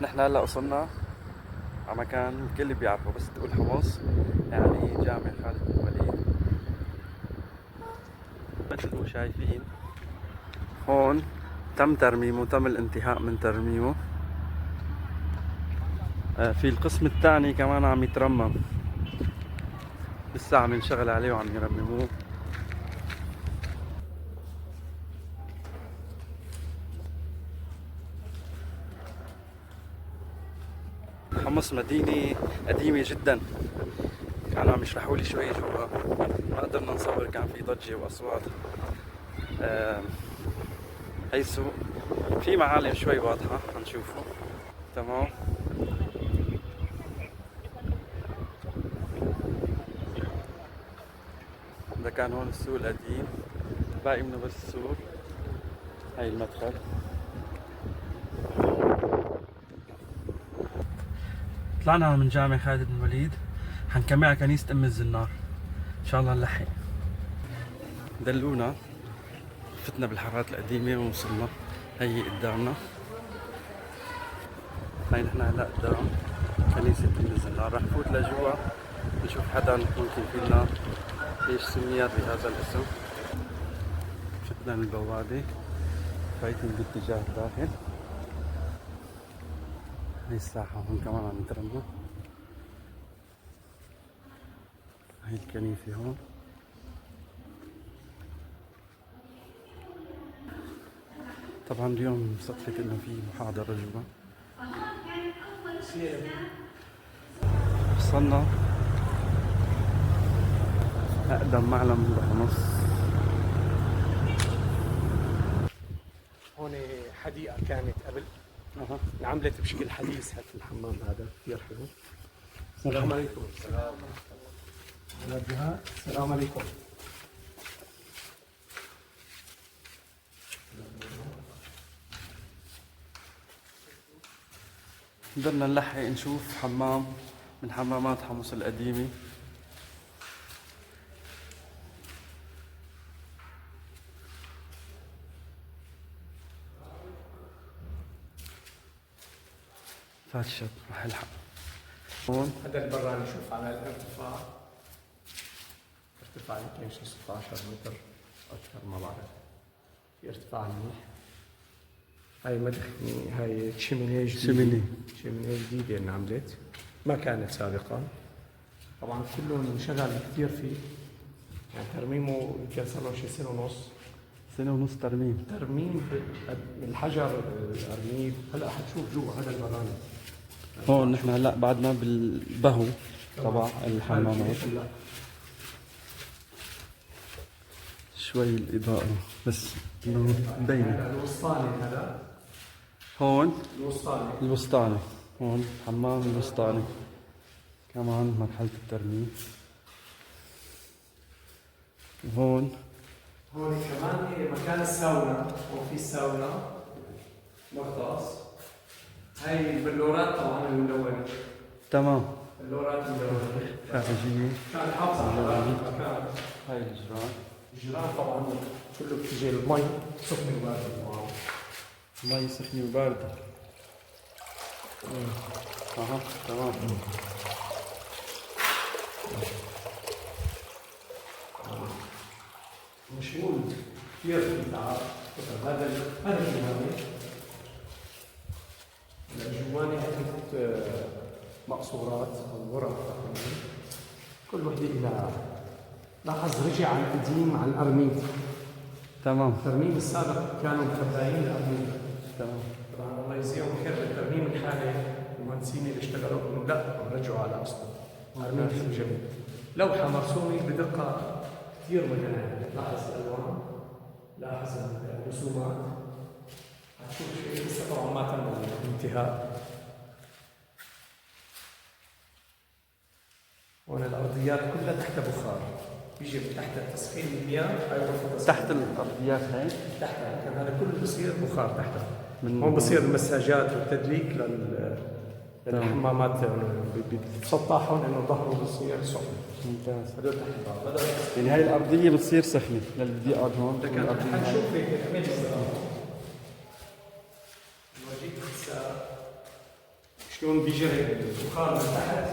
نحن هلا وصلنا على مكان الكل بيعرفه، بس تقول حمص يعني جامع خالد بن الوليد. مثل ما شايفين هون تم ترميمه، تم الانتهاء من ترميمه. في القسم الثاني كمان عم يترمم، لسه عم ينشغل عليه وعم يرمموه. حمص مدينة قديمة جدا، كانوا عم يشرحوا لي شوي جوا، ما قدرنا نصور، كان في ضجة وأصوات. هي السوق في معالم شوي واضحة هنشوفه. تمام. ده كان هون السوق القديم، باقي منه بس السوق. هاي المدخل. طلعنا من جامع خالد بن الوليد، حنكمل على كنيسة أم الزنار إن شاء الله نلحق. دلونا، فتنا بالحارات القديمة ووصلنا. هي قدامنا، هاي نحن هلا قدام كنيسة أم الزنار. رح نفوت لجوا نشوف حدا ممكن فينا ليش سميت بهذا الاسم. فتنا من البوابة، فايتين باتجاه الداخل. هاي الساحة هون كمان عم يترموا. هاي الكنيسة هون. طبعا اليوم صدفة انه في محاضرة جوا. وصلنا اقدم معلم بحمص. هون حديقة كانت قبل، انعملت بشكل حديث. هات الحمام هذا كثير حلو. السلام عليكم. السلام عليكم. قدرنا نلحق نشوف حمام من حمامات حمص القديمة. فات الشط رح يلحق هون. هذا البراني نشوف على الارتفاع، ارتفاع يمكن شي 16 متر اكثر، ما بعرف. في ارتفاع منيح. هاي مدخنة، هاي شيمينيه جديدة. شيمينيه جديدة انعملت، ما كانت سابقا. طبعا كلهم انشغل كثير فيه، يعني ترميمه يمكن صار له شي سنة ونص. سنة ونص ترميم. ترميم بالحجر الارميل. هلا حتشوف جوا هذا البراني. هون نحن هلا بعدنا بالبهو تبع الحمامات. شوي الإضاءة بس إنه مبينة. الوسطاني هذا. هون الوسطاني. الوسطاني، هون حمام الوسطاني كمان مرحلة الترميم. وهون كمان هي مكان الساونا، وفي ساونا مختص. هاي البلورات طبعا الملونة. تمام. اللورات الملونة خارجية. كان حافظ على المكان. هاي الجيران. الجيران طبعا كله بتجي المي سخنة وباردة. مي سخنة وباردة. اها تمام. مشغول كثير في تعب. هذا الجواني. الجواني عدة مقصورات او غرف تقريبا، كل وحده لها. لاحظ رجع عن القديم عن الارميد. تمام. الترميم السابق كانوا متبعين الارميد. تمام. طبعا الله يجزيهم خير بالترميم الحالي، المهندسين اللي اشتغلوا انه لا رجعوا على اصله. ارميد حلو جميل، لوحه مرسومه بدقه كثير متناهيه. لاحظ الالوان، لاحظ الرسومات، هتشوف شيء لسه طبعا ما تم الانتهاء. هون الارضيات كلها تحت بخار، بيجي تحت تسخين المياه. هاي غرفه تسخين تحت الأرضيات هاي. تحتها كان هذا كله بصير بخار تحتها. هون بصير المساجات والتدليك للحمامات، بتسطحهم انه ظهره بصير سخن. ممتاز. هذول تحت الباب. يعني هاي الأرضية بتصير سخنة للي بدي يقعد هون. حنشوف هيك. نورجيك هسه. شلون بيجري البخار من تحت.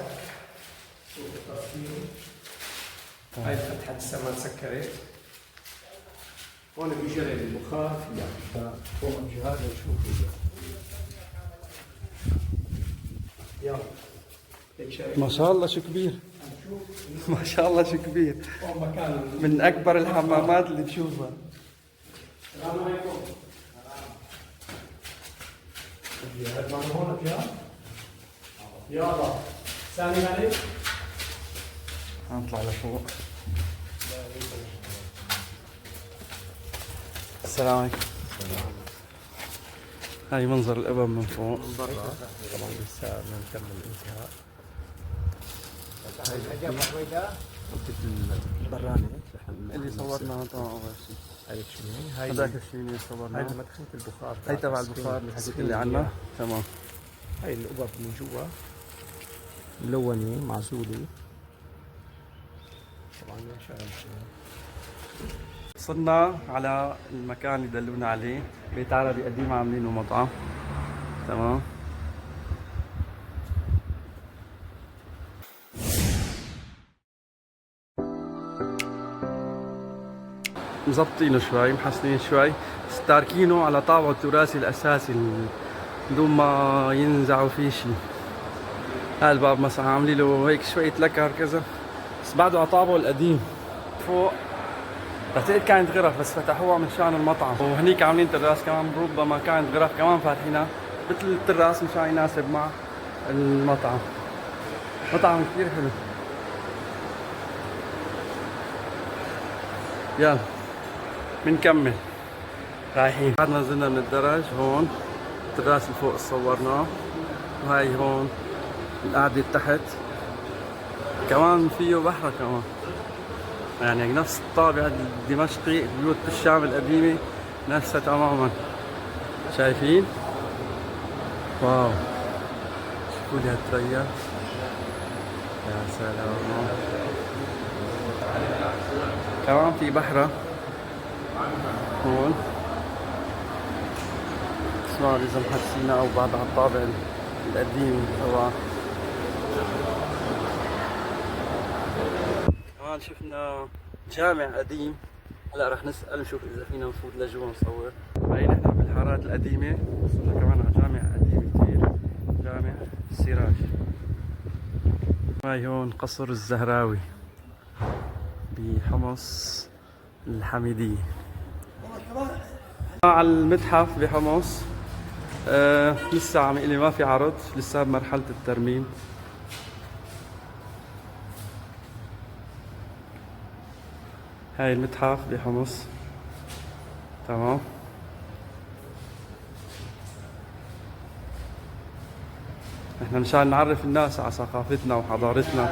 شوف التصوير. هاي فتحة السماء سكرت. هون بيجري البخار فيها. فوق الجهاز نشوف فيها. يلا. ما شاء الله شو كبير. ما شاء الله شو كبير. من أكبر الحمامات اللي بشوفها. السلام عليكم. هذا ما هون فيها. يلا. ثاني عليك. هنطلع لفوق. السلام عليكم. هاي منظر الأبد من فوق. من برا. طبعا لسه ما تم الانتهاء. البراني اللي صورناها طبعا أول شيء. هاي شنو؟ هاي هذاك الشيء اللي صورناه. هاي مدخلة البخار. هاي تبع البخار اللي حكيت لي عنها. تمام. هاي الأبب من جوا ملونة معزولة. طبعا يا شغل. وصلنا على المكان اللي دلونا عليه. بيت عربي قديم عاملينه مطعم. تمام. مزبطينه شوي، محسنين شوي، بس تاركينه على طابعه التراثي الاساسي بدون ما ينزعوا فيه شيء. هاي الباب مثلا عاملين له هيك شوية لكر كذا، بس بعده على طابعه القديم. فوق بعتقد كانت غرف بس فتحوها من شان المطعم، وهنيك عاملين تراس كمان، ربما كانت غرف كمان فاتحينها مثل التراس مشان يناسب مع المطعم. مطعم كثير حلو. يلا بنكمل رايحين. بعد ما نزلنا من الدرج هون التراس اللي فوق صورناه، وهاي هون القعدة تحت كمان فيه بحر كمان، يعني نفس الطابع الدمشقي، بيوت الشام القديمة نفسها تماما. شايفين؟ واو شوفوا لي هالتريا، يا سلام. كمان في بحرة هون، اسمعوا إذا محسينها أو بعد على الطابع القديم تبعها. كمان شفنا جامع قديم، هلا رح نسأل نشوف إذا فينا نفوت لجوا نصور. هاي نحن بالحارات القديمة، وصلنا كمان على جامع قديم كثير، جامع السراج. هاي هون قصر الزهراوي بحمص الحميدية. على المتحف بحمص لسه عم يقلي ما في عرض، لسه بمرحلة الترميم. هاي المتحف بحمص. تمام. احنا مشان نعرف الناس على ثقافتنا وحضارتنا.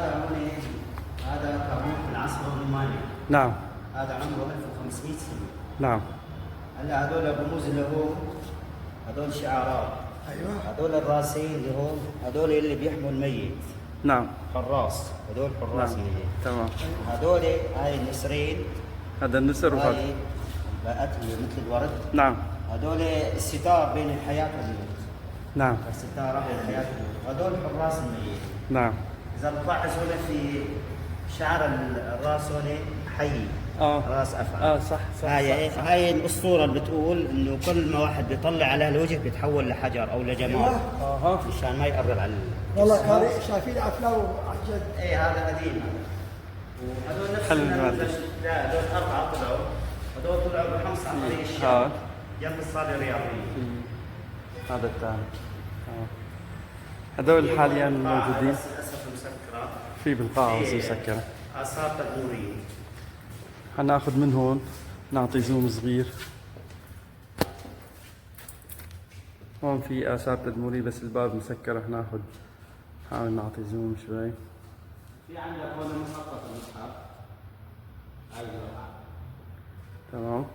هذا كابوس في العصر الروماني. نعم. هذا عمره 1500 سنة. نعم. هلا هذول الرموز اللي هون هذول شعارات. ايوه. هذول الراسين اللي هون هذول اللي بيحموا الميت. نعم. حراس، هذول حراس نعم. الميت. تمام. هذول هاي النسرين. هذا النسر وهذا. هاي بقت مثل الورد. نعم. هذول الستار بين الحياة والموت. نام. الستارة بين الحياة والموت. هذول حراس الميت. نعم. إذا بتلاحظ هنا في شعر الراس هنا حي. راس افعى. صح هاي الاسطوره اللي بتقول انه كل ما واحد بيطلع على الوجه بيتحول لحجر او لجمال. مشان ما يقرب على والله كان شايفين افلام عن جد. ايه هذا قديم. وهذول نفس لا هذول 4 طلعوا، هذول طلعوا بحمص عن طريق الشام جنب الصاله الرياضيه. هذا الثاني. هذول حاليا موجودين. بس للاسف مسكره. في بالقاعه بس مسكره. اثار تدميريه. حناخذ من هون نعطي زوم صغير. هون في آثار تدمرية بس الباب مسكر، رح ناخذ نحاول نعطي زوم شوي. في عندك هون محطة المتحف. ايوه. تمام.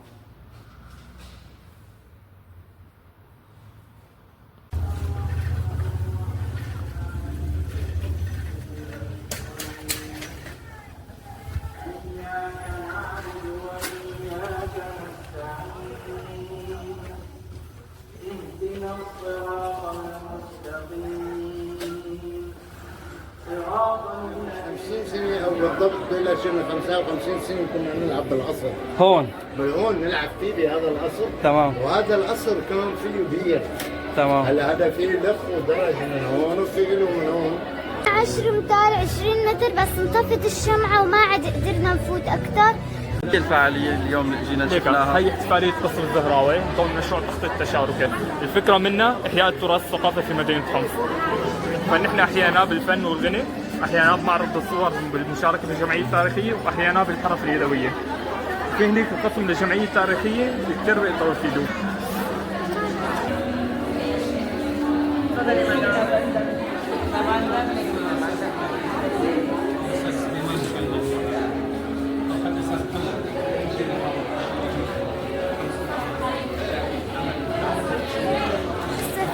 اهدنا الصراط المستقيم بالضبط بلا شيء من 55 سنه كنا نلعب بالقصر. هون هون نلعب فيه بهذا القصر. تمام. وهذا القصر كمان فيه بير. تمام. هلا هذا فيه لف ودرج من هون وفي له من هون. 10 امتار 20 متر بس انطفت الشمعة وما عاد قدرنا نفوت أكثر. كيف الفعالية اليوم اللي جينا شفناها؟ هي احتفالية قصر الزهراوي ضمن مشروع تخطيط التشاركي. الفكرة منها إحياء التراث الثقافي في مدينة حمص. فنحن أحيانا بالفن والغنى، أحيانا بمعرض الصور بالمشاركة في الجمعية التاريخية، وأحيانا بالحرف اليدوية. في هناك قسم للجمعية التاريخية اللي كثير بيقدروا يفيدوا.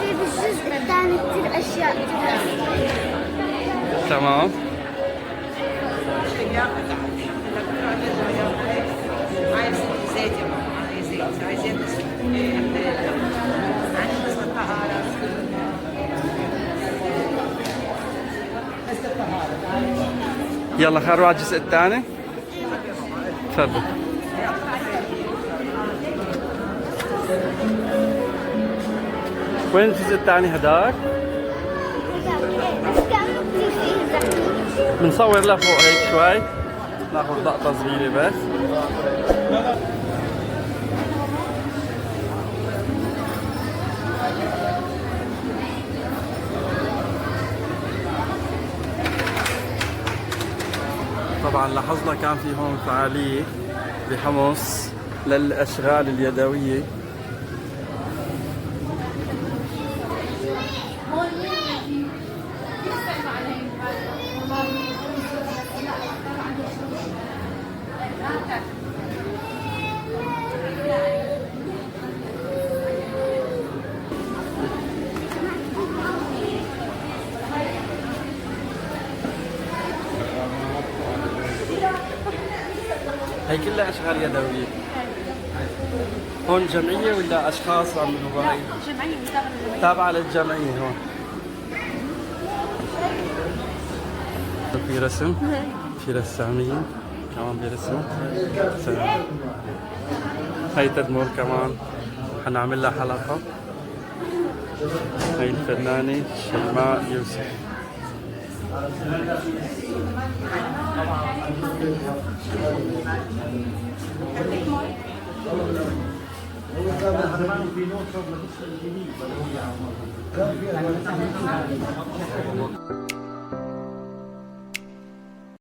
في بالجزء الثاني كثير أشياء تمام. يلا خلينا نروح على الجزء الثاني. تفضل. وين الجزء الثاني هداك؟ بس كانوا كثير فيه زحمة. بنصور لفوق هيك شوي، ناخذ لقطة صغيرة بس. طبعا لاحظنا كان في هون فعالية بحمص للأشغال اليدوية. هي كلها أشغال يدوية. هون جمعية ولا أشخاص عملوا هاي؟ جمعية تابعة للجمعية هون. في رسم، في رسامين كمان بيرسموا. هاي تدمر كمان حنعمل لها حلقة. هاي الفنانة شيماء يوسف. كان في